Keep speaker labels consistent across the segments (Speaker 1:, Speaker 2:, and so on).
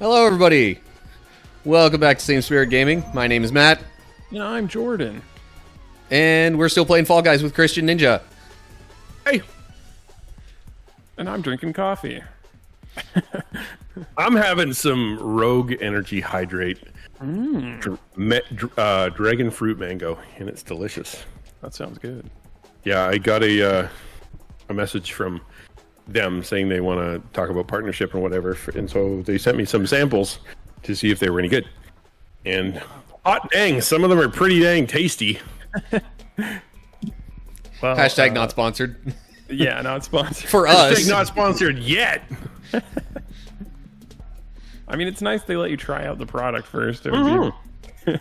Speaker 1: Hello, everybody. Welcome back to Same Spirit Gaming. My name is Matt.
Speaker 2: And I'm Jordan.
Speaker 1: And we're still playing Fall Guys with Christian Ninja.
Speaker 2: Hey. And I'm drinking coffee.
Speaker 3: I'm having some Rogue Energy Hydrate Dragon Fruit Mango, and it's delicious.
Speaker 2: That sounds good.
Speaker 3: Yeah, I got a message from them saying they want to talk about partnership and whatever, and so they sent me some samples to see if they were any good. And hot dang, some of them are pretty dang tasty.
Speaker 2: Well,
Speaker 1: Hashtag not sponsored.
Speaker 2: Yeah, not sponsored.
Speaker 1: For us.
Speaker 3: Hashtag not sponsored yet.
Speaker 2: I mean, it's nice they let you try out the product first. It would be weird.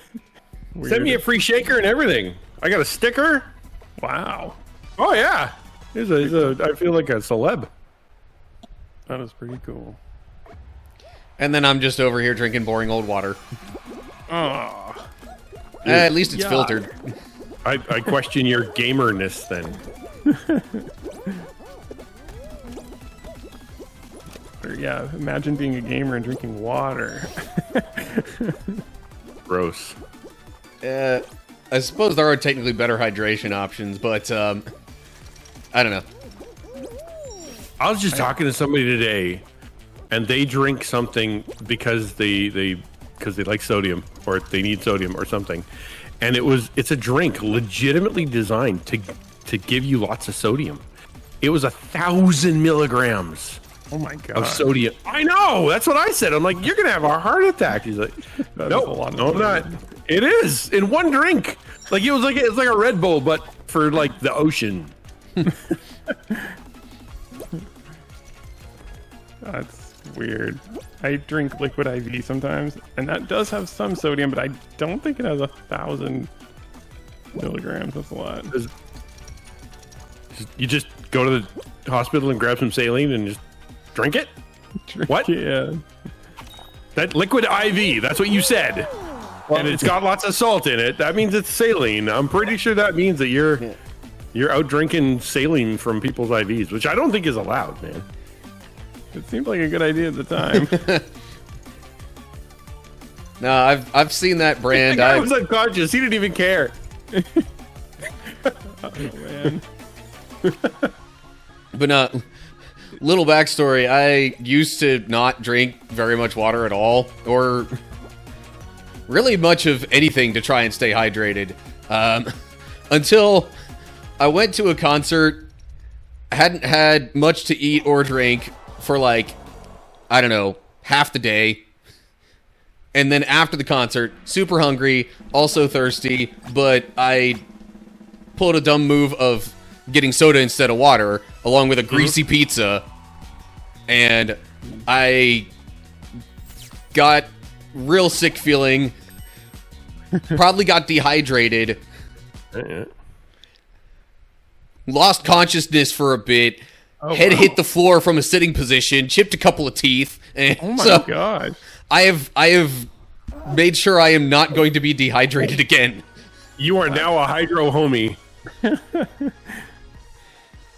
Speaker 3: Send me a free shaker and everything. I got a sticker.
Speaker 2: Wow.
Speaker 3: Oh yeah, here's a I feel like a celeb.
Speaker 2: That is pretty cool.
Speaker 1: And then I'm just over here drinking boring old water.
Speaker 2: Oh.
Speaker 1: At least it's
Speaker 2: yuck.
Speaker 1: filtered.
Speaker 3: I question your gamerness then.
Speaker 2: Or, yeah, imagine being a gamer and drinking water.
Speaker 3: Gross.
Speaker 1: I suppose there are technically better hydration options, but I don't know.
Speaker 3: I was just talking to somebody today, and they drink something because they like sodium, or they need sodium or something, and it's a drink legitimately designed to give you lots of sodium. It was 1,000 milligrams.
Speaker 2: Oh my god.
Speaker 3: Of sodium. I know. That's what I said. I'm like, you're gonna have a heart attack. He's like, no, I'm not. It is in one drink. Like it's like a Red Bull, but for like the ocean.
Speaker 2: That's weird. I drink liquid IV sometimes, and that does have some sodium, but I don't think it has 1,000 milligrams. That's a lot.
Speaker 3: You just go to the hospital and grab some saline and just drink it. What?
Speaker 2: Yeah.
Speaker 3: That liquid IV. That's what you said. And it's got lots of salt in it. That means it's saline. I'm pretty sure that means that you're out drinking saline from people's IVs, which I don't think is allowed, man.
Speaker 2: It seemed like a good idea at the time.
Speaker 1: No, I've seen that brand.
Speaker 3: The guy was unconscious. He didn't even care.
Speaker 2: Oh, man.
Speaker 1: But little backstory, I used to not drink very much water at all, or really much of anything to try and stay hydrated, until I went to a concert. I hadn't had much to eat or drink for like, I don't know, half the day. And then after the concert, super hungry, also thirsty, but I pulled a dumb move of getting soda instead of water, along with a greasy pizza, and I got real sick feeling, probably got dehydrated, lost consciousness for a bit, head hit the floor from a sitting position, chipped a couple of teeth, and
Speaker 2: Oh my god.
Speaker 1: I have made sure I am not going to be dehydrated again.
Speaker 3: You are now a hydro homie.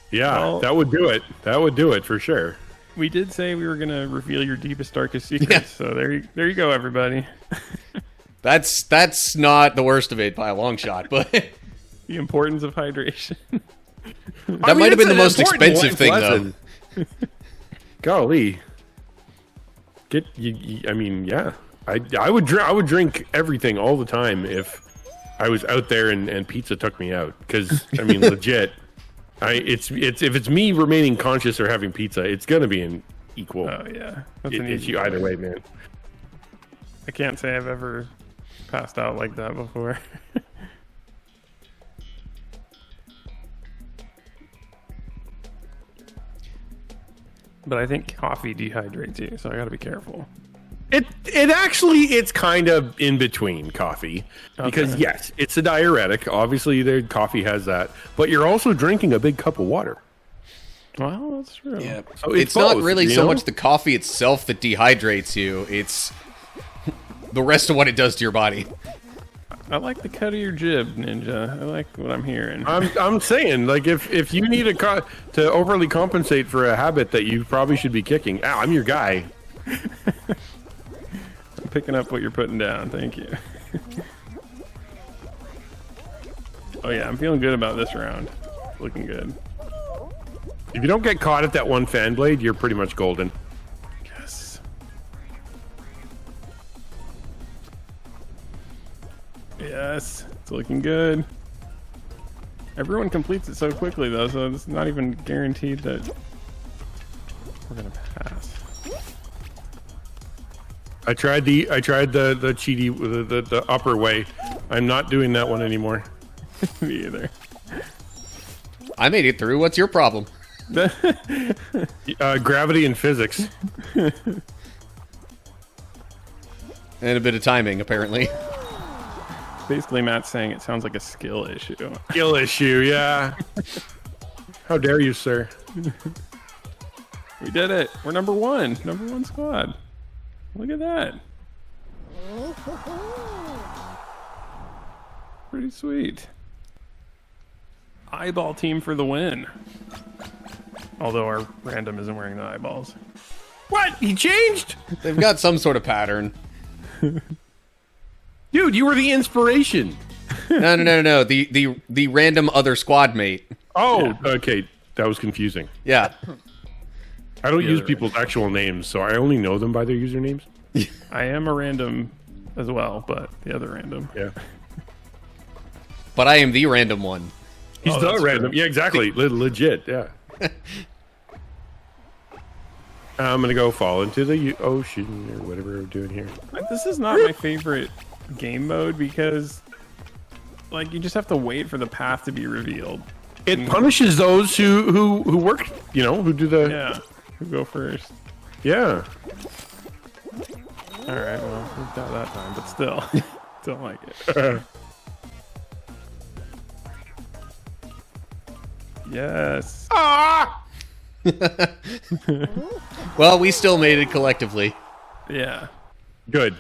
Speaker 3: Yeah,
Speaker 2: Well,
Speaker 3: that would do it. That would do it for sure.
Speaker 2: We did say we were going to reveal your deepest, darkest secrets, so there you go, everybody.
Speaker 1: That's not the worst of it by a long shot, but
Speaker 2: The importance of hydration.
Speaker 1: that might have been the most expensive thing, though.
Speaker 3: Golly, I mean, yeah, I would drink everything all the time if I was out there and pizza took me out. Because I mean, legit, it's if it's me remaining conscious or having pizza, it's gonna be an equal.
Speaker 2: Oh yeah, that's an
Speaker 3: It's
Speaker 2: easy
Speaker 3: you either
Speaker 2: choice.
Speaker 3: way, man.
Speaker 2: I can't say I've ever passed out like that before. But I think coffee dehydrates you, so I gotta be careful.
Speaker 3: It's kind of in between coffee, because
Speaker 2: Okay.
Speaker 3: yes, it's a diuretic. Obviously, coffee has that, but you're also drinking a big cup of water.
Speaker 2: Well, that's true.
Speaker 1: Yeah.
Speaker 3: So
Speaker 1: It's not
Speaker 3: both,
Speaker 1: really
Speaker 3: you
Speaker 1: so
Speaker 3: know?
Speaker 1: much the coffee itself that dehydrates you, it's the rest of what it does to your body.
Speaker 2: I like the cut of your jib, Ninja. I like what I'm hearing.
Speaker 3: I'm saying, like, if you need to overly compensate for a habit that you probably should be kicking, I'm your guy.
Speaker 2: picking up what you're putting down. Thank you. Oh yeah, I'm feeling good about this round. Looking good.
Speaker 3: If you don't get caught at that one fan blade, you're pretty much golden.
Speaker 2: Yes. Yes, it's looking good. Everyone completes it so quickly though, so it's not even guaranteed that we're gonna pass.
Speaker 3: I tried the cheaty the upper way. I'm not doing that one anymore.
Speaker 2: Me either.
Speaker 1: I made it through. What's your problem?
Speaker 3: Gravity and physics.
Speaker 1: And a bit of timing, apparently.
Speaker 2: Basically, Matt's saying it sounds like a skill issue.
Speaker 3: Skill issue, yeah. How dare you, sir?
Speaker 2: We did it. We're number one. Number one squad. Look at that. Pretty sweet. Eyeball team for the win. Although our random isn't wearing the eyeballs.
Speaker 3: What? He changed?
Speaker 1: They've got some sort of pattern.
Speaker 3: Dude, you were the inspiration.
Speaker 1: No. The random other squad mate.
Speaker 3: Oh, okay. That was confusing.
Speaker 1: Yeah.
Speaker 3: I don't
Speaker 2: The
Speaker 3: use
Speaker 2: other
Speaker 3: people's actual names, so I only know them by their usernames.
Speaker 2: I am a random as well, but the other random.
Speaker 3: Yeah.
Speaker 1: But I am the random one.
Speaker 3: He's
Speaker 2: Oh,
Speaker 3: the
Speaker 2: that's
Speaker 3: random.
Speaker 2: true.
Speaker 3: Yeah, exactly. Legit, yeah. I'm going to go fall into the ocean or whatever we're doing here.
Speaker 2: This is not my favorite game mode because, like, you just have to wait for the path to be revealed.
Speaker 3: It punishes those who work, who do the...
Speaker 2: Yeah, who go first?
Speaker 3: Yeah.
Speaker 2: All right, well, we got that time, but still, don't like it. Yes.
Speaker 3: Ah!
Speaker 1: Well, we still made it collectively.
Speaker 2: Yeah.
Speaker 3: Good.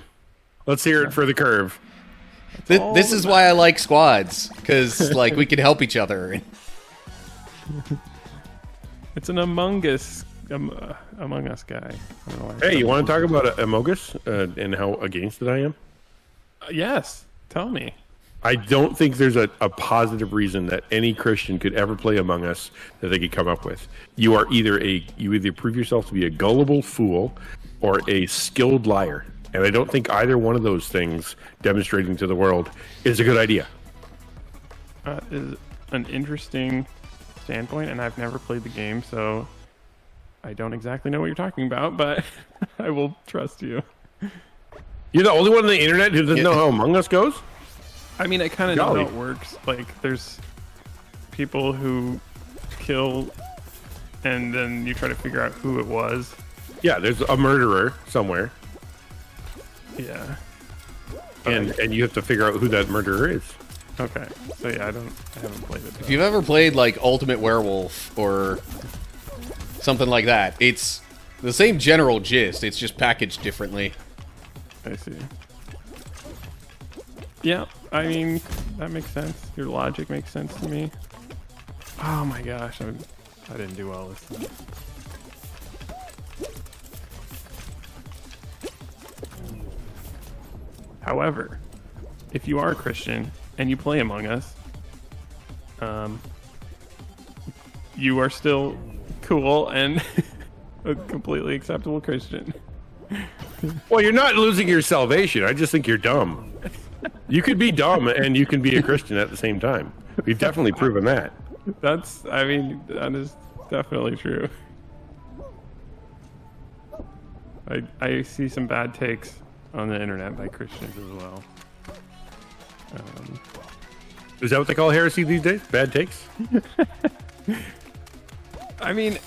Speaker 3: Let's hear it for the curve.
Speaker 1: This is why I like squads, because like we can help each other.
Speaker 2: It's an Among Us guy. I don't know why I
Speaker 3: Hey,
Speaker 2: said
Speaker 3: you want to talk about Among Us and how against it I am?
Speaker 2: Yes. Tell me.
Speaker 3: I don't think there's a positive reason that any Christian could ever play Among Us that they could come up with. You either prove yourself to be a gullible fool or a skilled liar. And I don't think either one of those things demonstrating to the world is a good idea.
Speaker 2: Is an interesting standpoint, and I've never played the game, so I don't exactly know what you're talking about, but I will trust you.
Speaker 3: You're the only one on the internet who doesn't know how Among Us goes?
Speaker 2: I mean, I kind of know
Speaker 3: Golly.
Speaker 2: how it works. Like, there's people who kill, and then you try to figure out who it was.
Speaker 3: Yeah, there's a murderer somewhere,
Speaker 2: Yeah.
Speaker 3: and you have to figure out who that murderer is.
Speaker 2: Okay. So yeah, I haven't played it.
Speaker 1: If you've ever played like Ultimate Werewolf or something like that, it's the same general gist. It's just packaged differently.
Speaker 2: I see. Yeah, I mean, that makes sense. Your logic makes sense to me. Oh my gosh, I didn't do well this time. However, if you are a Christian and you play Among Us, you are still cool and a completely acceptable Christian.
Speaker 3: Well, you're not losing your salvation. I just think you're dumb. You could be dumb and you can be a Christian at the same time. We've definitely proven that.
Speaker 2: That is definitely true. I see some bad takes on the internet by Christians as well.
Speaker 3: Is that what they call heresy these days? Bad takes?
Speaker 2: I mean,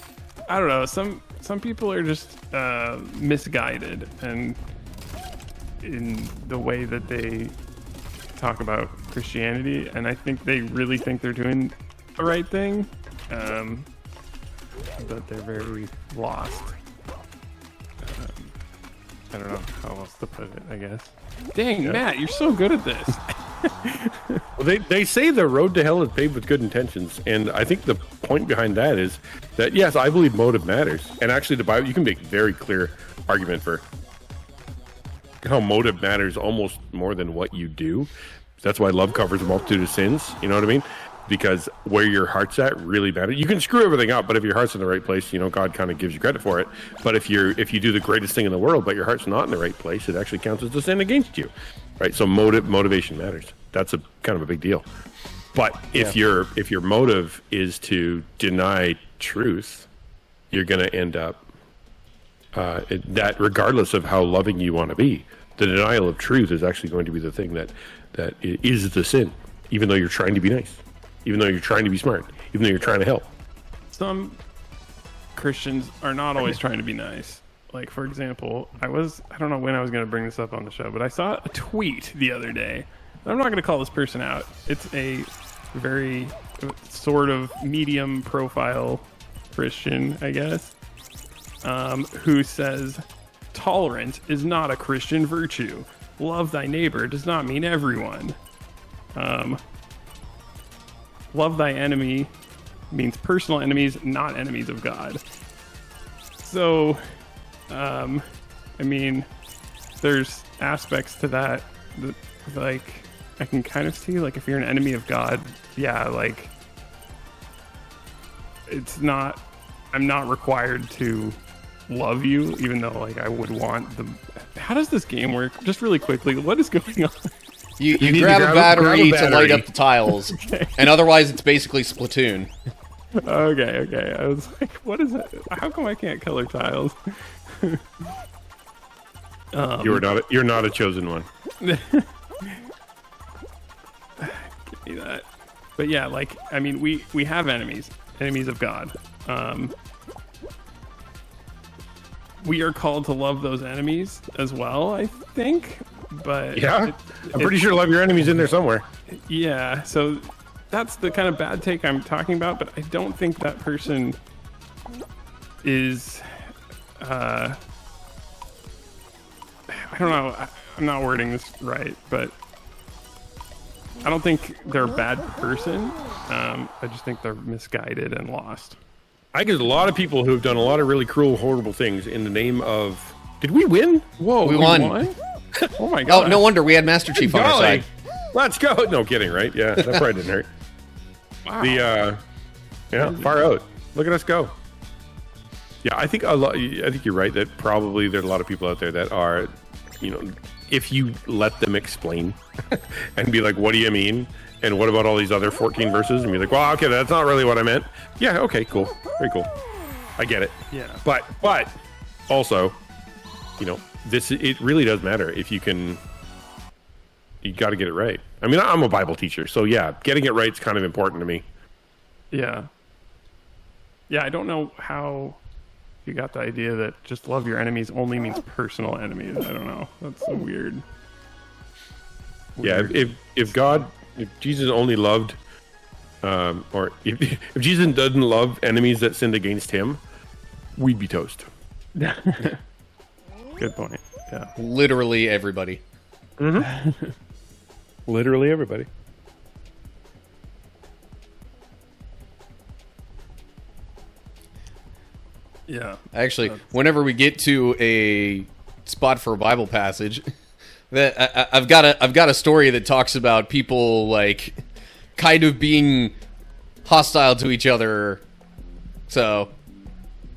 Speaker 2: I don't know. Some people are just misguided, and in the way that they talk about Christianity, and I think they really think they're doing the right thing, but they're very lost. I don't know how else to put it, I guess. Dang,
Speaker 3: Yeah.
Speaker 2: Matt, you're so good at this.
Speaker 3: Well, they say the road to hell is paved with good intentions, and I think the point behind that is that, yes, I believe motive matters. And actually, the Bible, you can make a very clear argument for motive matters almost more than what you do. That's why love covers a multitude of sins. You know what I mean? Because where your heart's at really matters. You can screw everything up, but if your heart's in the right place, God kind of gives you credit for it. But if you do the greatest thing in the world, but your heart's not in the right place, it actually counts as a sin against you, right? So motivation matters. That's a kind of a big deal. But if your motive is to deny truth, you're going to end up that regardless of how loving you want to be, the denial of truth is actually going to be the thing that is the sin, even though you're trying to be nice, even though you're trying to be smart, even though you're trying to help.
Speaker 2: Some Christians are not always trying to be nice. Like, for example, I don't know when I was going to bring this up on the show, but I saw a tweet the other day. I'm not going to call this person out. It's a very sort of medium profile Christian, I guess, who says, tolerance is not a Christian virtue. Love thy neighbor does not mean everyone. Love thy enemy means personal enemies, not enemies of God. So, I mean, there's aspects to that, like, I can kind of see, like, if you're an enemy of God, yeah, like, I'm not required to love you, even though, like, I would want how does this game work? Just really quickly, what is going on?
Speaker 1: You grab a battery to light up the tiles,
Speaker 2: Okay.
Speaker 1: and otherwise it's basically Splatoon.
Speaker 2: Okay. I was like, what is it? How come I can't color tiles?
Speaker 3: You're not a chosen one.
Speaker 2: Give me that. But yeah, like, I mean, we have enemies of God. We are called to love those enemies as well, I think. But
Speaker 3: Yeah, I'm pretty sure love your enemies in there somewhere.
Speaker 2: yeah, so that's the kind of bad take I'm talking about. But I don't think that person is. I don't know. I'm not wording this right, but I don't think they're a bad person. I just think they're misguided and lost.
Speaker 3: I think there's a lot of people who have done a lot of really cruel, horrible things in the name of. Did we win?
Speaker 2: Whoa,
Speaker 1: We won.
Speaker 2: Oh my god.
Speaker 1: Oh, no wonder we had Master Chief on our
Speaker 3: Golly.
Speaker 1: side.
Speaker 3: Let's go. No kidding, right? Yeah, that probably didn't hurt.
Speaker 2: Wow.
Speaker 3: Far out. Look at us go. Yeah, I think you're right that probably there's a lot of people out there that are, if you let them explain and be like, what do you mean? And what about all these other 14 verses? And be like, well, okay, that's not really what I meant. Yeah, okay, cool. Very cool. I get it.
Speaker 2: Yeah.
Speaker 3: But also, it really does matter if you got to get it right. I mean, I'm a Bible teacher, so yeah, getting it right is kind of important to me.
Speaker 2: Yeah. Yeah, I don't know how you got the idea that just love your enemies only means personal enemies. I don't know. That's so weird.
Speaker 3: Yeah, if Jesus only loved, or if Jesus doesn't love enemies that sinned against him, we'd be toast.
Speaker 2: Good point. Yeah.
Speaker 1: Literally everybody.
Speaker 3: Literally everybody.
Speaker 2: Yeah.
Speaker 1: Actually, whenever we get to a spot for a Bible passage, that I've got a story that talks about people like kind of being hostile to each other. So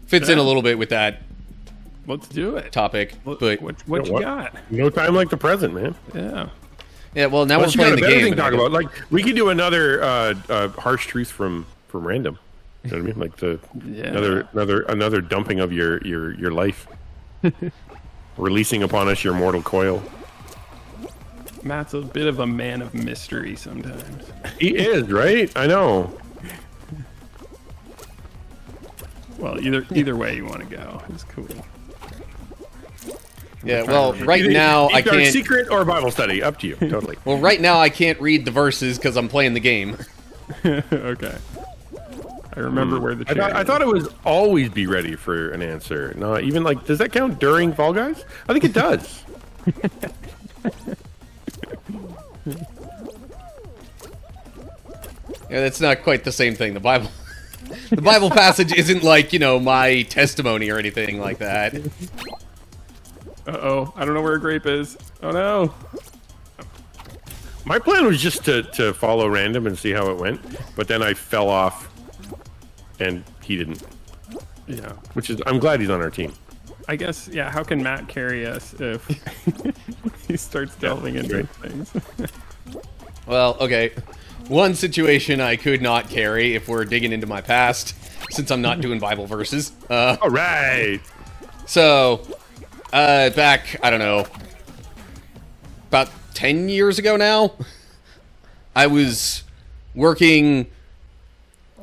Speaker 1: fits in a little bit with that
Speaker 2: Let's do it.
Speaker 1: topic. But
Speaker 2: What you got?
Speaker 3: No time like the present, man.
Speaker 2: Yeah.
Speaker 1: yeah, well now
Speaker 3: Unless
Speaker 1: we're
Speaker 3: you got
Speaker 1: playing
Speaker 3: a
Speaker 1: the
Speaker 3: better
Speaker 1: game.
Speaker 3: thing to
Speaker 1: and
Speaker 3: talk about. Like we could do another harsh truth from random. You know what I mean? Like another dumping of your life, releasing upon us your mortal coil.
Speaker 2: Matt's a bit of a man of mystery sometimes.
Speaker 3: He is, right? I know.
Speaker 2: Well, either way you want to go, it's cool.
Speaker 1: Yeah, well, right now I
Speaker 3: Either
Speaker 1: can't.
Speaker 3: secret or Bible study, up to you. Totally.
Speaker 1: Well, right now I can't read the verses because I'm playing the game.
Speaker 2: Okay. I remember where the chair
Speaker 3: I thought it was always be ready for an answer. Not even like, does that count during Fall Guys? I think it does.
Speaker 1: Yeah, that's not quite the same thing. The Bible passage isn't like my testimony or anything like that.
Speaker 2: Uh-oh. I don't know where a grape is. Oh, no.
Speaker 3: My plan was just to follow random and see how it went, but then I fell off, and he didn't.
Speaker 2: Yeah.
Speaker 3: Which is, I'm glad he's on our team.
Speaker 2: I guess, yeah, how can Matt carry us if he starts delving into things?
Speaker 1: Well, okay. One situation I could not carry if we're digging into my past, since I'm not doing Bible verses.
Speaker 3: All right.
Speaker 1: So, back, I don't know, about 10 years ago now, I was working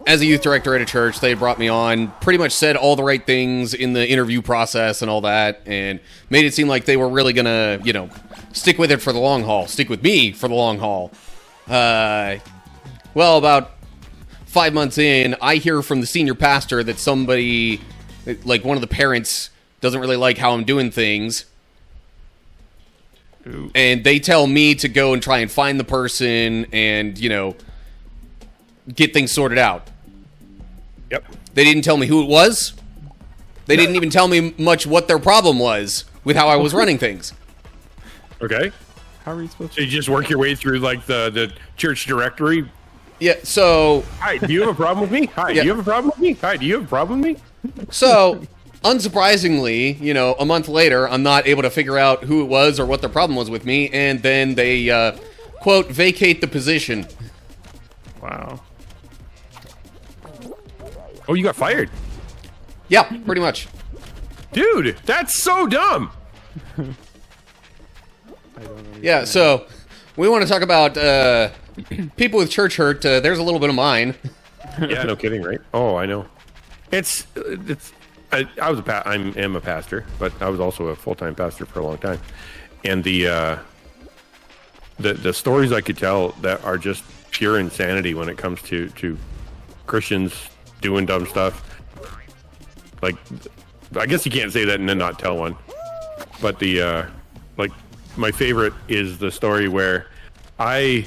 Speaker 1: as a youth director at a church. They brought me on, pretty much said all the right things in the interview process and all that, and made it seem like they were really gonna, you know, stick with it for the long haul, stick with me for the long haul. Well, about 5 months in, I hear from the senior pastor that somebody, like one of the parents, doesn't really like how I'm doing things.
Speaker 2: Ooh.
Speaker 1: And they tell me to go and try and find the person and, you know, get things sorted out.
Speaker 3: Yep.
Speaker 1: They didn't tell me who it was. They didn't even tell me much what their problem was with how I was running things.
Speaker 3: Okay.
Speaker 2: How are you supposed
Speaker 3: So
Speaker 2: to?
Speaker 3: you just work your way through like the church directory.
Speaker 1: Yeah, so
Speaker 3: Hi, do you have a problem with me? Hi,
Speaker 1: Yeah.
Speaker 3: do you have a problem with me? Hi, do you have a problem with me?
Speaker 1: unsurprisingly, you know, a month later, I'm not able to figure out who it was or what their problem was with me, and then they, quote, vacate the position.
Speaker 2: Wow.
Speaker 3: Oh, you got fired.
Speaker 1: Yeah, pretty much.
Speaker 3: Dude, that's so dumb.
Speaker 1: Yeah, so we want to talk about people with church hurt. There's a little bit of mine.
Speaker 3: Yeah, no kidding, right? Oh, I know. I am a pastor, but I was also a full-time pastor for a long time. And the stories I could tell that are just pure insanity when it comes to Christians doing dumb stuff. Like, I guess you can't say that and then not tell one. But like, my favorite is the story where I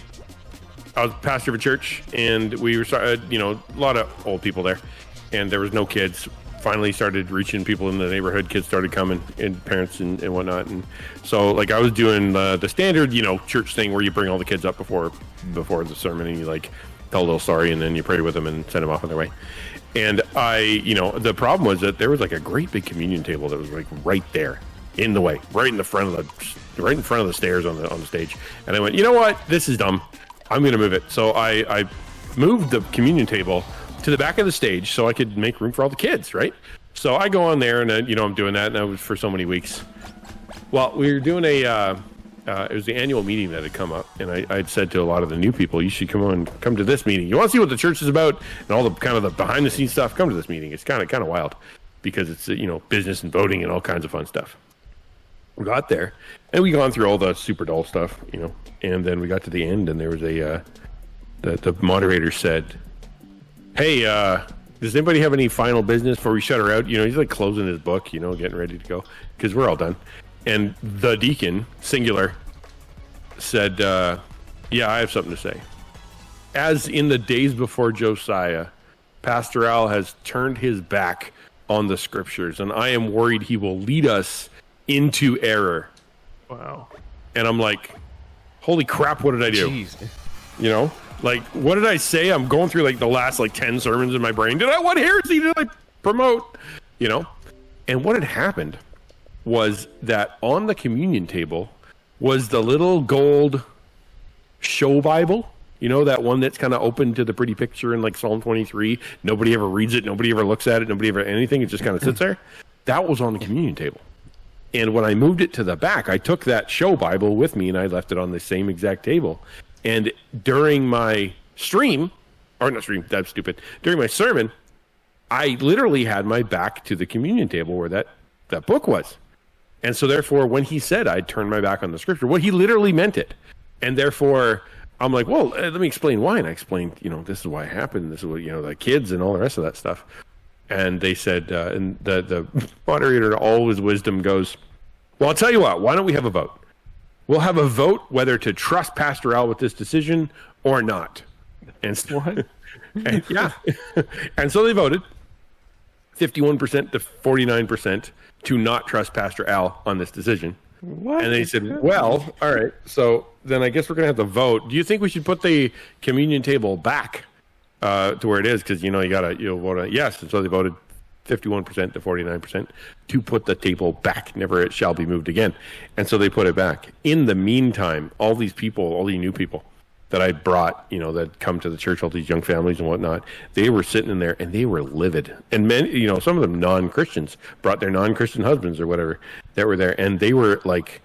Speaker 3: was pastor of a church, and we were, you know, a lot of old people there, and there was no kids. Finally started reaching people in the neighborhood. Kids started coming, and parents and whatnot. And so, like, I was doing the standard, you know, church thing where you bring all the kids up before the sermon, and you like tell a little story, and then you pray with them and send them off on their way. And you know, the problem was that there was like a great big communion table that was like right there in the way, right in front of the stairs on the stage. And I went, you know what, this is dumb. I'm going to move it. So I moved the communion table to the back of the stage so I could make room for all the kids, right? So I go on there, and you know, I'm doing that, and that was for so many weeks. Well, we were doing it was the annual meeting that had come up, and I'd said to a lot of the new people, you should come to this meeting. You want to see what the church is about and all the kind of the behind the scenes stuff? Come to this meeting. It's kind of wild because it's, you know, business and voting and all kinds of fun stuff. We got there, and we gone through all the super dull stuff, you know, and then we got to the end, and there was the moderator said, hey, does anybody have any final business before we shut her out? You know, he's like closing his book, you know, getting ready to go because we're all done. And the deacon, singular, said, yeah, I have something to say. As in the days before Josiah, Pastor Al has turned his back on the scriptures, and I am worried he will lead us into error.
Speaker 2: Wow.
Speaker 3: And I'm like, holy crap, what did I do?
Speaker 1: Jeez.
Speaker 3: You know, like, what did I say? I'm going through like the last like 10 sermons in my brain. What heresy did I promote? You know? And what had happened was that on the communion table was the little gold show Bible. You know, that one that's kind of open to the pretty picture in like Psalm 23. Nobody ever reads it. Nobody ever looks at it. Nobody ever anything. It just kind of sits there. That was on the communion table. And when I moved it to the back, I took that show Bible with me and I left it on the same exact table. And during my stream, or not stream, that's stupid. During my sermon, I literally had my back to the communion table where that book was. And so therefore, when he said I'd turn my back on the scripture, well, he literally meant it. And therefore, I'm like, well, let me explain why. And I explained, you know, this is why it happened. This is what, you know, the kids and all the rest of that stuff. And they said, and the moderator in all his wisdom goes, well, I'll tell you what, why don't we have a vote? We'll have a vote whether to trust Pastor Al with this decision or not. And
Speaker 2: What?
Speaker 3: and, yeah. And so they voted 51% to 49% to not trust Pastor Al on this decision.
Speaker 2: What?
Speaker 3: And they said, well, all right, so then I guess we're going to have to vote. Do you think we should put the communion table back to where it is? Because, you'll vote on yes. And so they voted 51% to 49% to put the table back. Never it shall be moved again. And so they put it back. In the meantime, all these people, all the new people that I brought, that come to the church, all these young families and whatnot, they were sitting in there and they were livid. And many, some of them non-Christians brought their non-Christian husbands or whatever that were there, and they were like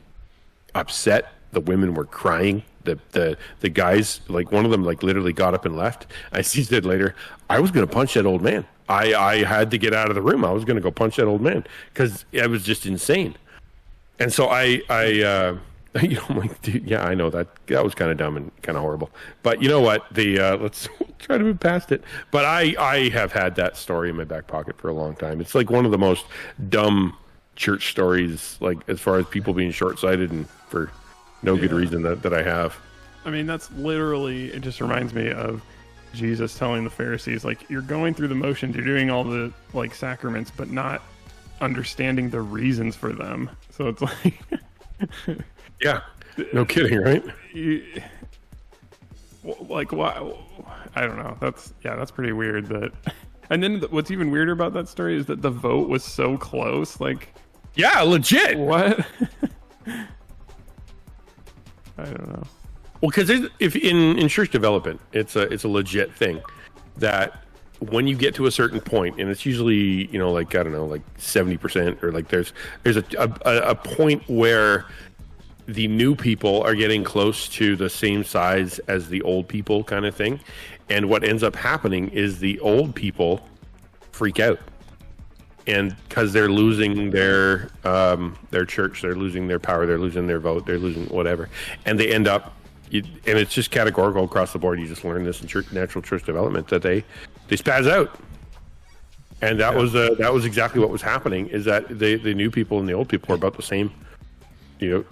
Speaker 3: upset. The women were crying. The guys, like one of them, like literally got up and left. I said later, I was going to punch that old man. I had to get out of the room. I was going to go punch that old man because it was just insane. And so I'm like, dude, yeah, I know that was kind of dumb and kind of horrible. But you know what? Let's try to move past it. But I have had that story in my back pocket for a long time. It's like one of the most dumb church stories, like as far as people being short-sighted and for no good reason that I have.
Speaker 2: I mean, that's literally, it just reminds me of Jesus telling the Pharisees, like, you're going through the motions, you're doing all the like sacraments, but not understanding the reasons for them. So it's like,
Speaker 3: yeah, no kidding, right?
Speaker 2: Like, why? I don't know. That's pretty weird. And then what's even weirder about that story is that the vote was so close. Like,
Speaker 3: yeah, legit.
Speaker 2: What? I don't know.
Speaker 3: Well, because if in church development, it's a legit thing that when you get to a certain point, and it's usually like I don't know, like 70%, or like there's a point where the new people are getting close to the same size as the old people, kind of thing, and what ends up happening is the old people freak out, and because they're losing their church, they're losing their power, they're losing their vote, they're losing whatever, and they end up. And it's just categorical across the board. You just learn this in natural church development that they spaz out, and that was exactly what was happening. Is that the new people and the old people are about the same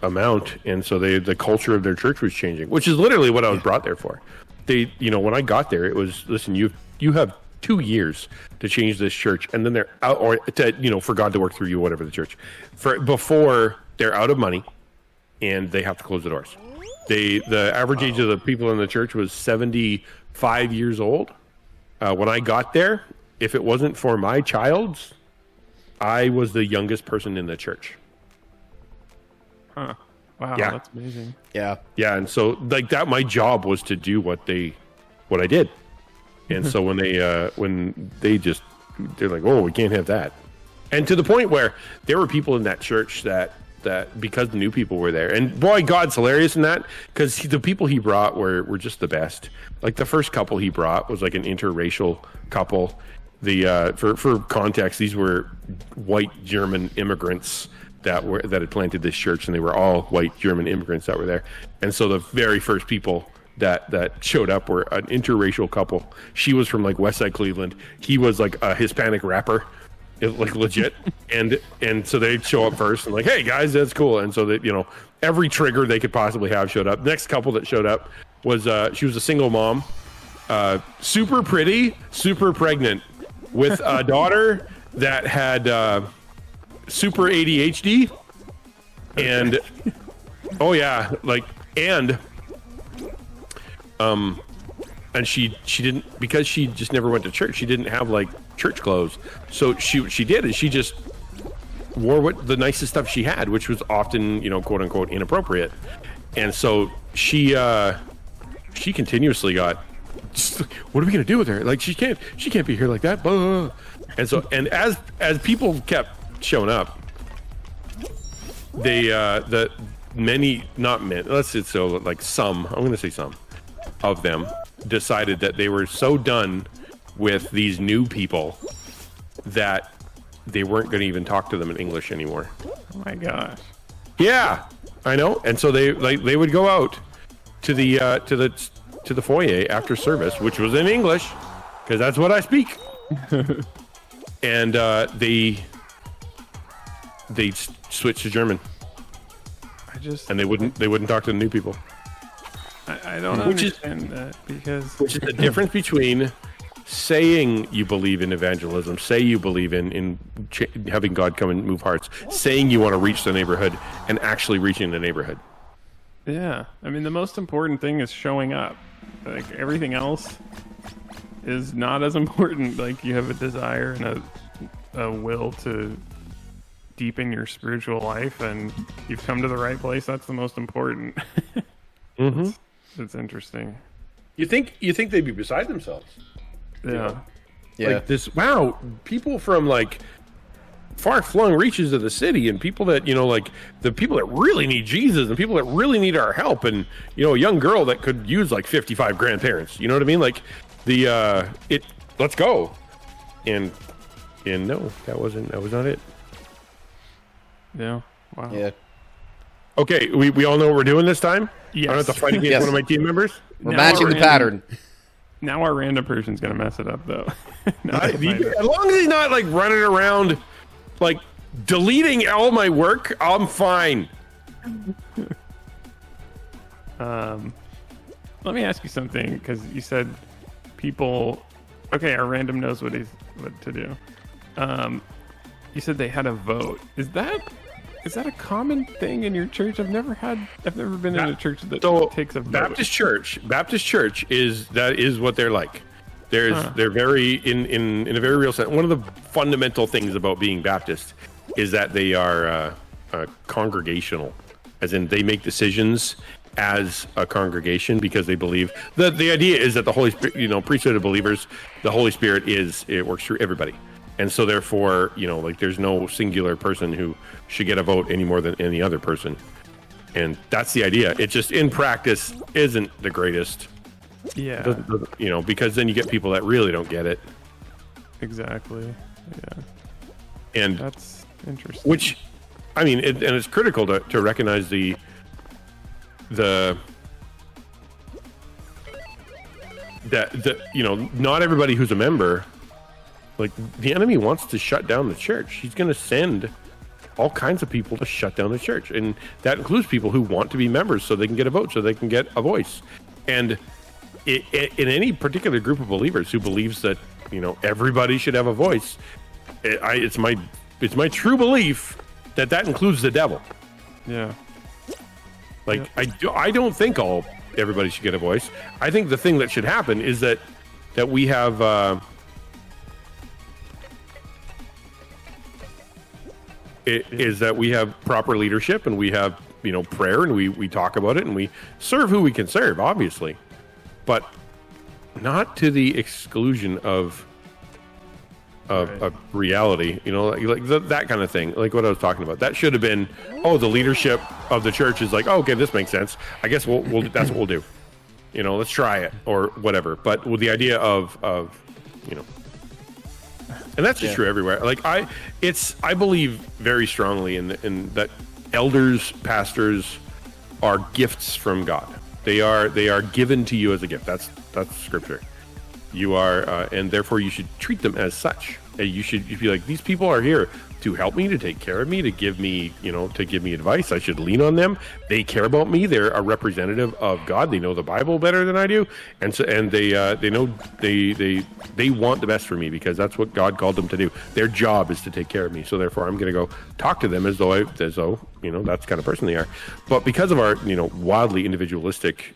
Speaker 3: amount, and so the culture of their church was changing, which is literally what I was brought there for. They when I got there, it was, listen, you have 2 years to change this church, and then they're out, or to for God to work through you, whatever the church, before they're out of money, and they have to close the doors. The average age of the people in the church was 75 years old. When I got there, if it wasn't for my childs, I was the youngest person in the church.
Speaker 2: Huh. Wow,
Speaker 3: Yeah.
Speaker 2: That's amazing.
Speaker 1: Yeah.
Speaker 3: Yeah, and so like that, my job was to do what I did. And so when they're like, oh, we can't have that. And to the point where there were people in that church that because the new people were there, and boy, God's hilarious in that, because the people he brought were just the best. Like the first couple he brought was like an interracial couple. For context, these were white German immigrants that had planted this church, and they were all white German immigrants that were there. And so the very first people that showed up were an interracial couple. She was from like Westside Cleveland. He was like a Hispanic rapper. Like legit, and so they'd show up first and like, hey guys, that's cool. And so that every trigger they could possibly have showed up. Next couple that showed up was she was a single mom, super pretty, super pregnant, with a daughter that had super ADHD, and oh yeah, like and she didn't, because she just never went to church. She didn't have like church clothes, so what she did is she just wore the nicest stuff she had, which was often quote unquote inappropriate. And so she continuously got, what are we gonna do with her? Like she can't be here like that. Blah, blah, blah. And so as people kept showing up, they some, I'm gonna say some of them decided that they were so done with these new people that they weren't going to even talk to them in English anymore.
Speaker 2: Oh my gosh.
Speaker 3: Yeah, I know. And so they would go out to the foyer after service, which was in English, because that's what I speak. And they switched to German, and they wouldn't talk to the new people.
Speaker 2: I don't understand that, because
Speaker 3: Which is the difference between saying you believe in evangelism, say you believe in having God come and move hearts, saying you want to reach the neighborhood, and actually reaching the neighborhood.
Speaker 2: Yeah, I mean, the most important thing is showing up. Like, everything else is not as important. Like, you have a desire and a will to deepen your spiritual life, and you've come to the right place. That's the most important.
Speaker 3: Mm-hmm.
Speaker 2: It's interesting.
Speaker 3: You think they'd be beside themselves?
Speaker 2: Yeah.
Speaker 1: Yeah.
Speaker 3: Like this, wow, people from like far-flung reaches of the city, and people that, like the people that really need Jesus, and people that really need our help, and a young girl that could use like 55 grandparents. You know what I mean? Like let's go. And no, that was not it.
Speaker 2: Yeah. Wow.
Speaker 1: Yeah.
Speaker 3: Okay, we all know what we're doing this time.
Speaker 2: Yes.
Speaker 3: I don't have to fight against
Speaker 1: Yes.
Speaker 3: one of my team members.
Speaker 1: We're
Speaker 2: Now
Speaker 1: matching
Speaker 2: our
Speaker 1: the
Speaker 2: random-
Speaker 1: pattern.
Speaker 2: Now our random person's gonna mess it up, though. Now I find it.
Speaker 3: As long as he's not like running around, like deleting all my work, I'm fine.
Speaker 2: Let me ask you something, because you said people. Okay, our random knows what to do. You said they had a vote. Is that a common thing in your church? I've never been in a church that takes a vote.
Speaker 3: Baptist Church is what they're like. They're very in a very real sense. One of the fundamental things about being Baptist is that they are congregational, as in they make decisions as a congregation because they believe the idea is that the Holy Spirit, priesthood of believers, the Holy Spirit it works through everybody. And so therefore, like there's no singular person who should get a vote any more than any other person. And that's the idea. It just in practice isn't the greatest.
Speaker 2: Yeah.
Speaker 3: Because then you get people that really don't get it.
Speaker 2: Exactly. Yeah.
Speaker 3: And
Speaker 2: That's interesting.
Speaker 3: which, I mean, and it's critical to recognize not everybody who's a member. Like, the enemy wants to shut down the church. He's going to send all kinds of people to shut down the church. And that includes people who want to be members so they can get a vote, so they can get a voice. And in any particular group of believers who believes that, everybody should have a voice, it's my true belief that includes the devil.
Speaker 2: Yeah.
Speaker 3: Like, I don't think everybody should get a voice. I think the thing that should happen is that we have... is that we have proper leadership, and we have prayer, and we talk about it, and we serve who we can serve, obviously, but not to the exclusion of reality, like that kind of thing, like what I was talking about. That should have been, the leadership of the church is like, okay, this makes sense, I guess we'll that's what we'll do, let's try it or whatever. But with the idea of and that's just true everywhere. Like I believe very strongly in that elders, pastors are gifts from God. They are given to you as a gift. That's scripture. You are, and therefore you should treat them as such. You'd be like, these people are here to help me, to take care of me, to give me advice. I should lean on them. They care about me. They're a representative of God. They know the Bible better than I do, and they know they want the best for me because that's what God called them to do. Their job is to take care of me. So therefore, I'm going to go talk to them as though that's the kind of person they are. But because of our wildly individualistic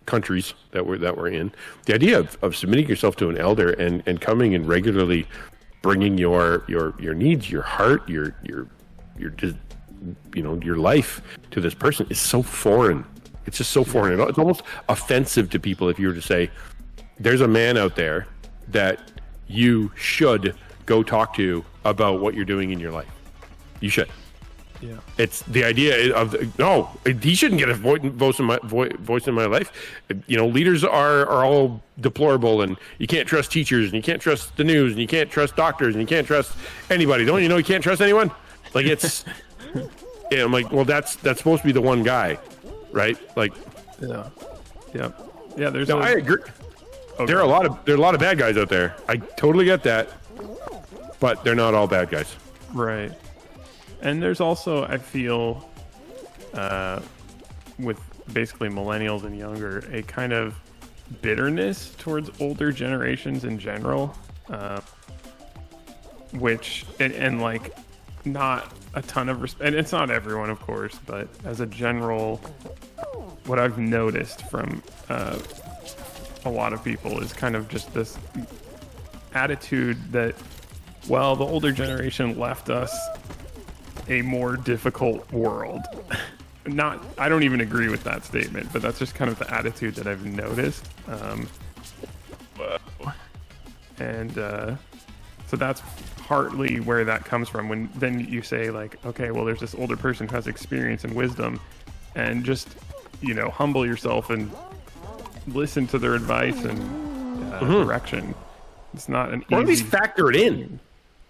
Speaker 3: countries that we're in, the idea of submitting yourself to an elder and coming and regularly bringing your needs, your heart, your life to this person is so foreign. It's just so foreign. It's almost offensive to people if you were to say, there's a man out there that you should go talk to about what you're doing in your life. You should.
Speaker 2: Yeah.
Speaker 3: It's the idea of no, he shouldn't get a voice in my life. Leaders are all deplorable, and you can't trust teachers, and you can't trust the news, and you can't trust doctors, and you can't trust anybody. Don't you know you can't trust anyone? Like it's, I'm like, well, that's supposed to be the one guy, right? Like,
Speaker 2: Yeah. There's.
Speaker 3: I agree.
Speaker 2: Okay.
Speaker 3: There are a lot of bad guys out there. I totally get that, but they're not all bad guys.
Speaker 2: Right. And there's also, I feel, with basically millennials and younger, a kind of bitterness towards older generations in general, which and like not a ton of respect. And it's not everyone, of course, but as a general, what I've noticed from a lot of people is kind of just this attitude that, well, the older generation left us a more difficult world. I don't even agree with that statement, but that's just kind of the attitude that I've noticed. So that's partly where that comes from. When then you say like, okay, well, there's this older person who has experience and wisdom, and just, humble yourself and listen to their advice and direction. It's not an
Speaker 3: Or at
Speaker 2: easy
Speaker 3: least factor it in.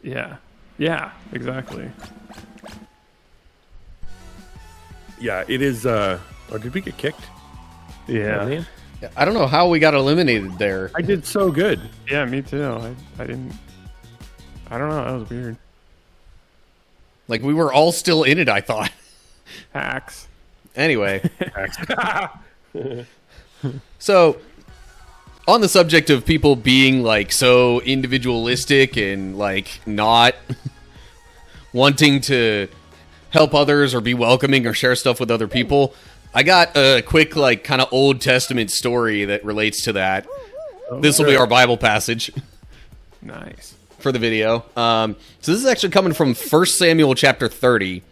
Speaker 2: Yeah, exactly.
Speaker 3: Yeah, it is. Oh, did we get kicked?
Speaker 2: Yeah.
Speaker 3: Man.
Speaker 1: I don't know how we got eliminated there.
Speaker 3: I did so good.
Speaker 2: Yeah, me too. I didn't. I don't know. That was weird.
Speaker 1: Like, we were all still in it, I thought.
Speaker 2: Hacks.
Speaker 1: Anyway. So, on the subject of people being, like, so individualistic and, like, not wanting to help others or be welcoming or share stuff with other people, I got a quick, like, kind of Old Testament story that relates to that. This will be our Bible passage
Speaker 2: Nice.
Speaker 1: for the video. So this is actually coming from 1 Samuel chapter 30.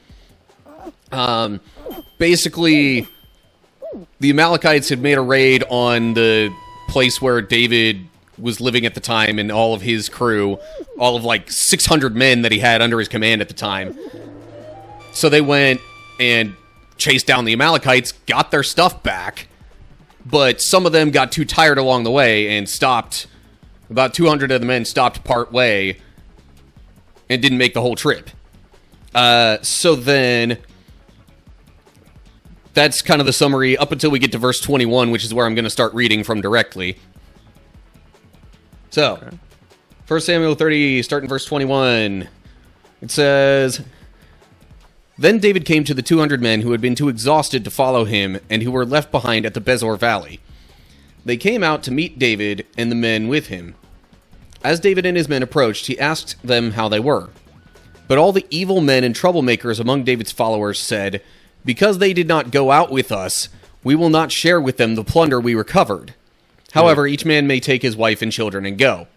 Speaker 1: Basically, the Amalekites had made a raid on the place where David was living at the time and all of his crew, all of like 600 men that he had under his command at the time. So they went and chased down the Amalekites, got their stuff back, but some of them got too tired along the way and stopped. About 200 of the men stopped part way and didn't make the whole trip. So then, that's kind of the summary up until we get to verse 21, which is where I'm going to start reading from directly. So, 1 Samuel 30, starting verse 21. It says, "Then David came to the 200 men who had been too exhausted to follow him and who were left behind at the Bezor Valley. They came out to meet David and the men with him. As David and his men approached, he asked them how they were. But all the evil men and troublemakers among David's followers said, 'Because they did not go out with us, we will not share with them the plunder we recovered. However, each man may take his wife and children and go.'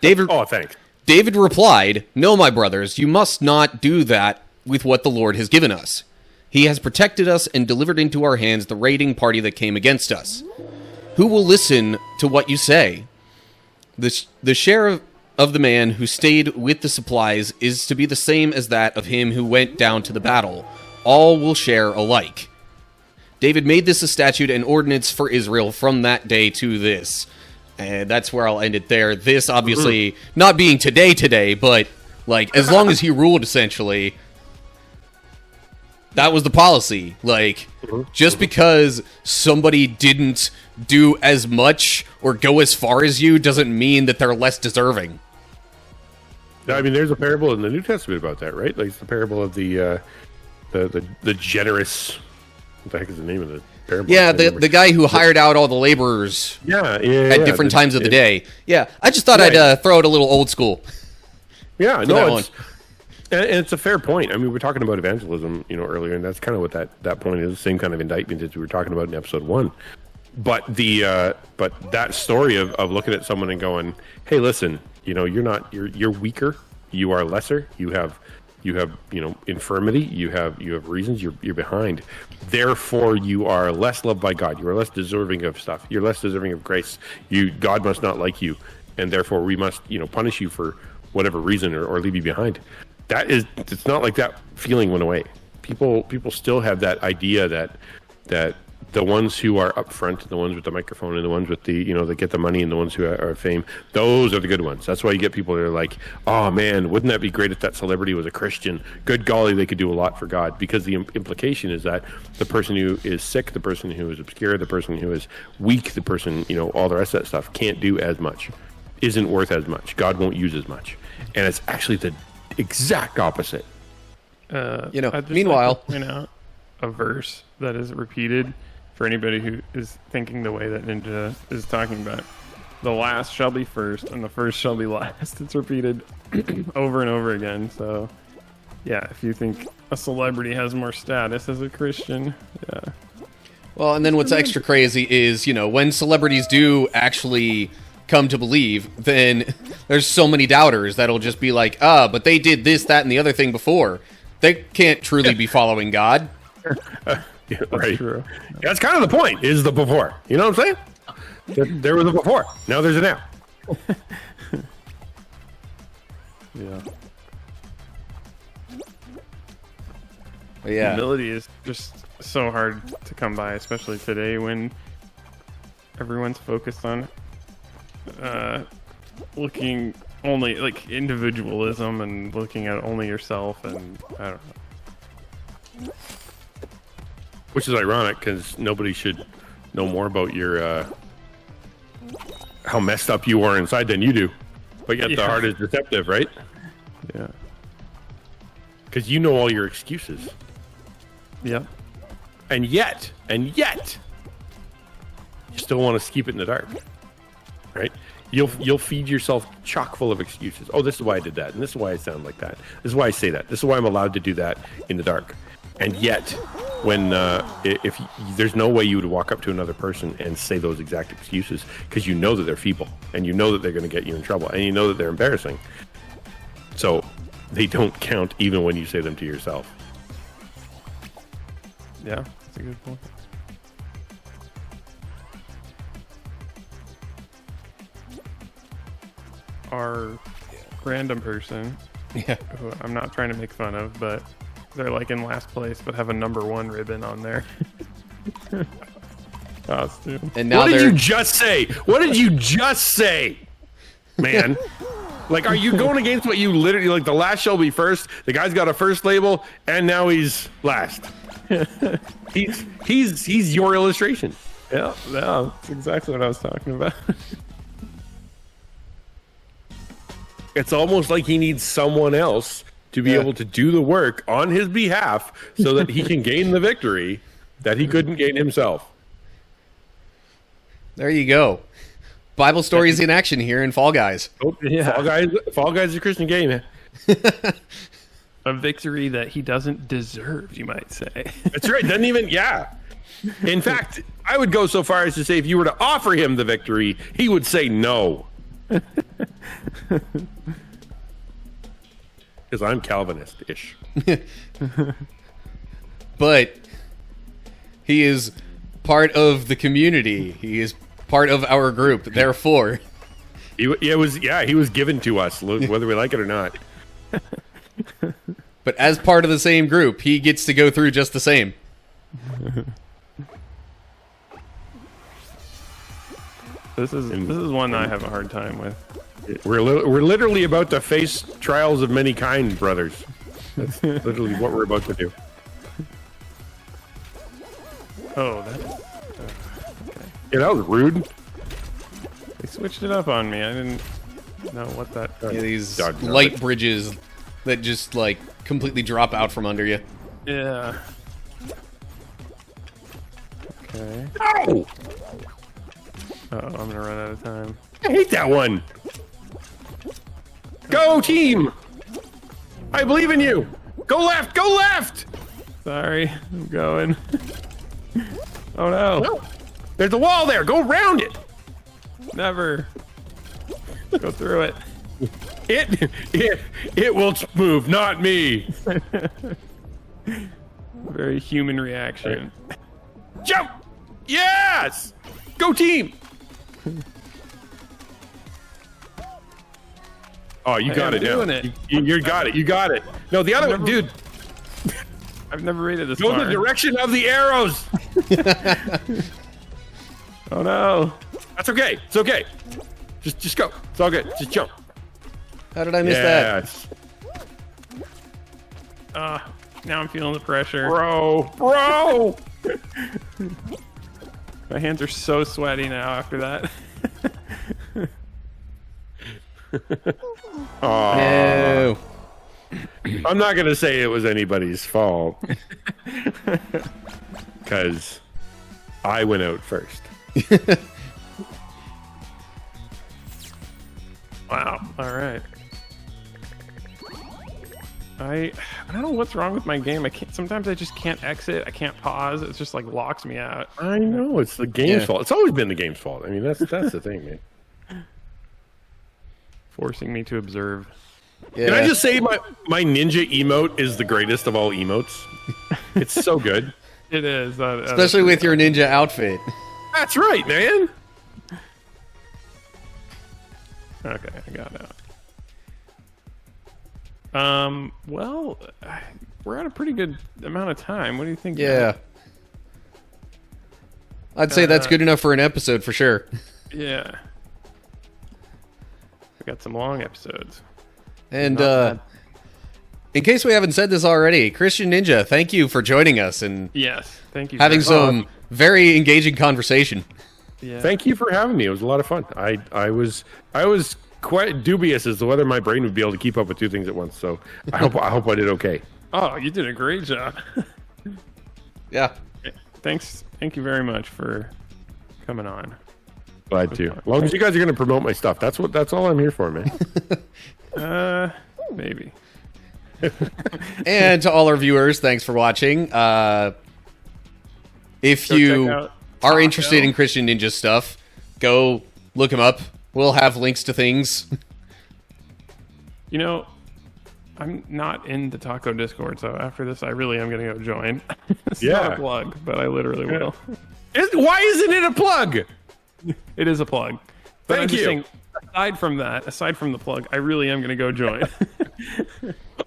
Speaker 1: David,
Speaker 3: Oh, thanks.
Speaker 1: David replied, 'No, my brothers, you must not do that with what the Lord has given us. He has protected us and delivered into our hands the raiding party that came against us. Who will listen to what you say? The share of the man who stayed with the supplies is to be the same as that of him who went down to the battle. All will share alike.' David made this a statute and ordinance for Israel from that day to this." And that's where I'll end it there. This, obviously, not being today, but, like, as long as he ruled, essentially, that was the policy. Like, just because somebody didn't do as much or go as far as you doesn't mean that they're less deserving.
Speaker 3: I mean, there's a parable in the New Testament about that, right? Like, it's the parable of the generous. What the heck is the name of the parable?
Speaker 1: Yeah, the guy who hired out all the laborers at different times of the day. Yeah, I just thought I'd throw it a little old school.
Speaker 3: Yeah,
Speaker 1: that
Speaker 3: no,
Speaker 1: one.
Speaker 3: and it's a fair point. I mean, we're talking about evangelism, earlier, and that's kind of what that point is. The same kind of indictment as we were talking about in episode 1. But but that story of looking at someone and going, "Hey, listen, you're weaker, you are lesser, you have infirmity, you have reasons, you're behind. Therefore, you are less loved by God. You are less deserving of stuff. You're less deserving of grace. God must not like you, and therefore we must punish you for whatever reason or leave you behind." It's not like that feeling went away. People still have that idea that the ones who are up front, the ones with the microphone, and the ones with the that get the money, and the ones who are fame, those are the good ones. That's why you get people that are like, "Oh man, wouldn't that be great if that celebrity was a Christian? Good golly, they could do a lot for God." Because the implication is that the person who is sick, the person who is obscure, the person who is weak, the person all the rest of that stuff can't do as much, isn't worth as much. God won't use as much, and it's actually the exact opposite.
Speaker 2: I'd just
Speaker 1: meanwhile,
Speaker 2: like to point out a verse that is repeated for anybody who is thinking the way that Ninja is talking about. The last shall be first, and the first shall be last. It's repeated over and over again. So, yeah, if you think a celebrity has more status as a Christian, yeah.
Speaker 1: Well, and then what's extra crazy is, when celebrities do actually come to believe, then there's so many doubters that'll just be like, but they did this, that, and the other thing before. They can't truly be following God.
Speaker 3: Yeah, right.
Speaker 2: True.
Speaker 3: That's kind of the point, is the before. You know what I'm saying? There was a before. Now there's a now.
Speaker 2: Yeah.
Speaker 1: But yeah.
Speaker 2: Humility is just so hard to come by, especially today when everyone's focused on looking only like individualism and looking at only yourself, and I don't know.
Speaker 3: Which is ironic because nobody should know more about your how messed up you are inside than you do. But yet the heart is deceptive, right?
Speaker 2: Yeah.
Speaker 3: Because you know all your excuses.
Speaker 2: Yeah.
Speaker 3: And yet, you still want to keep it in the dark, right? You'll feed yourself chock full of excuses. Oh, this is why I did that, and this is why I sound like that. This is why I say that. This is why I'm allowed to do that in the dark. And yet, when if there's no way you would walk up to another person and say those exact excuses, because you know that they're feeble, and you know that they're going to get you in trouble, and you know that they're embarrassing. So they don't count even when you say them to yourself.
Speaker 2: Yeah, that's a good point. Our random person, who I'm not trying to make fun of, but they're like in last place but have a #1 ribbon on their costume.
Speaker 1: And now
Speaker 3: What did
Speaker 1: they're
Speaker 3: you just say? What did you just say, man? Like, are you going against what you literally, like, the last shall be first? The guy's got a first label, and now he's last. He's your illustration.
Speaker 2: Yeah, that's exactly what I was talking about.
Speaker 3: It's almost like he needs someone else to be able to do the work on his behalf so that he can gain the victory that he couldn't gain himself.
Speaker 1: There you go. Bible stories in action here in Fall Guys.
Speaker 3: Oh,
Speaker 2: Yeah.
Speaker 3: Fall Guys is a Christian game.
Speaker 2: A victory that he doesn't deserve, you might say.
Speaker 3: That's right. Doesn't even, yeah. In fact, I would go so far as to say if you were to offer him the victory, he would say no. Because I'm Calvinist-ish.
Speaker 1: But he is part of the community. He is part of our group. Therefore,
Speaker 3: He was given to us, whether we like it or not.
Speaker 1: but as part of the same group, he gets to go through just the same.
Speaker 2: This is one I have a hard time with.
Speaker 3: We're literally about to face trials of many kind, brothers. That's literally what we're about to do.
Speaker 2: Oh, that
Speaker 3: Yeah, that was rude.
Speaker 2: they switched it up on me. I didn't know what that.
Speaker 1: Yeah, these
Speaker 3: Dodge
Speaker 1: light
Speaker 3: it.
Speaker 1: bridges that just like completely drop out from under you.
Speaker 2: Yeah. Okay.
Speaker 3: No!
Speaker 2: Oh, I'm gonna run out of time.
Speaker 3: I hate that one. Go, team! I believe in you! Go left! Go left!
Speaker 2: Sorry, I'm going. Oh no!
Speaker 3: No. There's a wall there. Go around it.
Speaker 2: Never. Go through it.
Speaker 3: It will move, not me.
Speaker 2: Very human reaction.
Speaker 3: Jump! Yes! Go team! Oh, you got
Speaker 2: am
Speaker 3: it now.
Speaker 2: doing it.
Speaker 3: You got it. You got it. No, the other one, dude.
Speaker 2: I've never rated this
Speaker 3: Go
Speaker 2: far.
Speaker 3: the direction of the arrows.
Speaker 2: Oh no!
Speaker 3: That's okay. It's okay. Just go. It's all good. Just jump.
Speaker 1: How did I miss that?
Speaker 3: Yes.
Speaker 2: Now I'm feeling the pressure.
Speaker 3: Bro.
Speaker 2: My hands are so sweaty now after that.
Speaker 1: No.
Speaker 3: I'm not going to say it was anybody's fault. Because I went out first.
Speaker 2: Wow. All right. I don't know what's wrong with my game. I can't. Sometimes I just can't exit. I can't pause. It's just like locks me out.
Speaker 3: I know it's the game's
Speaker 1: Yeah.
Speaker 3: fault. It's always been the game's fault. I mean, that's the thing, man.
Speaker 2: Forcing me to observe.
Speaker 1: Yeah.
Speaker 3: Can I just say my ninja emote is the greatest of all emotes? It's so good.
Speaker 2: It is.
Speaker 1: Especially with your ninja outfit.
Speaker 3: That's right, man.
Speaker 2: Okay, I got it. Well, we're at a pretty good amount of time. What do you think?
Speaker 1: Yeah. I'd say that's good enough for an episode for sure.
Speaker 2: Yeah. We got some long episodes.
Speaker 1: And
Speaker 2: Not bad.
Speaker 1: in case we haven't said this already, Christian Ninja, thank you for joining us and
Speaker 2: Yes, thank you.
Speaker 1: having
Speaker 2: very much.
Speaker 1: some very engaging conversation.
Speaker 2: Yeah.
Speaker 3: Thank you for having me. It was a lot of fun. I was quite dubious as to whether my brain would be able to keep up with two things at once. So I hope I did okay.
Speaker 2: Oh, you did a great job.
Speaker 1: Yeah.
Speaker 2: Thanks. Thank you very much for coming on.
Speaker 3: Glad to. As long as you guys are going to promote my stuff, that's all I'm here for, man.
Speaker 2: Maybe.
Speaker 1: And to all our viewers, thanks for watching. If
Speaker 2: Go
Speaker 1: you
Speaker 2: check out
Speaker 1: are
Speaker 2: Taco.
Speaker 1: interested in Christian Ninja stuff, go look him up. We'll have links to things.
Speaker 2: You know, I'm not in the Taco Discord, so after this, I really am going to go join. It's not
Speaker 3: Yeah.
Speaker 2: a plug, but I literally will.
Speaker 3: Why isn't it a plug?
Speaker 2: It is a plug. But
Speaker 3: Thank
Speaker 2: I'm just
Speaker 3: you.
Speaker 2: saying, aside from the plug, I really am going to go join.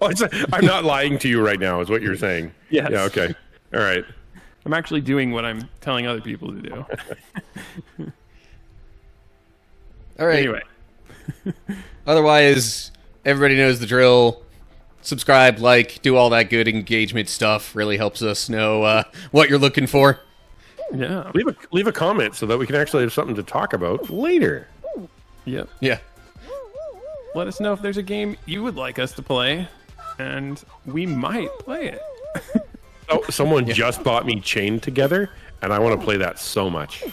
Speaker 3: I'm not lying to you right now, is what you're saying.
Speaker 2: Yes.
Speaker 3: Yeah. Okay. All right.
Speaker 2: I'm actually doing what I'm telling other people to do.
Speaker 1: All right.
Speaker 2: Anyway,
Speaker 1: Otherwise, everybody knows the drill. Subscribe, like, do all that good engagement stuff. Really helps us know what you're looking for.
Speaker 2: yeah.
Speaker 3: Leave a comment so that we can actually have something to talk about later.
Speaker 2: Yep.
Speaker 1: Yeah.
Speaker 2: Let us know if there's a game you would like us to play, and we might play it.
Speaker 3: Oh, someone just bought me Chained Together, and I want to play that so much.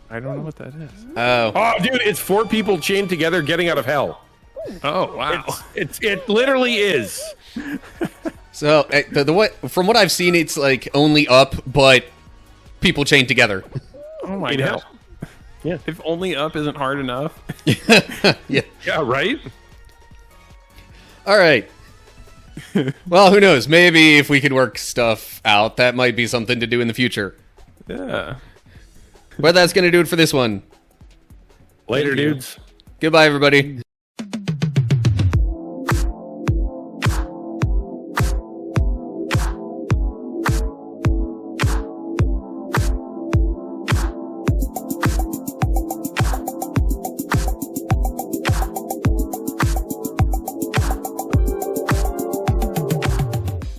Speaker 2: I don't know what that is.
Speaker 1: Oh.
Speaker 3: Oh, dude, it's 4 people chained together getting out of hell.
Speaker 2: Oh, wow.
Speaker 3: It literally is.
Speaker 1: So from what I've seen, it's like only up, but people chained together.
Speaker 2: Oh, my
Speaker 3: In
Speaker 2: gosh.
Speaker 3: hell. Yeah.
Speaker 2: If only up isn't hard enough.
Speaker 1: Yeah.
Speaker 3: Yeah, right?
Speaker 1: All right. Well, who knows? Maybe if we could work stuff out, that might be something to do in the future.
Speaker 2: Yeah.
Speaker 1: But that's going to do it for this one.
Speaker 3: Later,
Speaker 2: Thank you.
Speaker 3: dudes.
Speaker 1: Goodbye, everybody.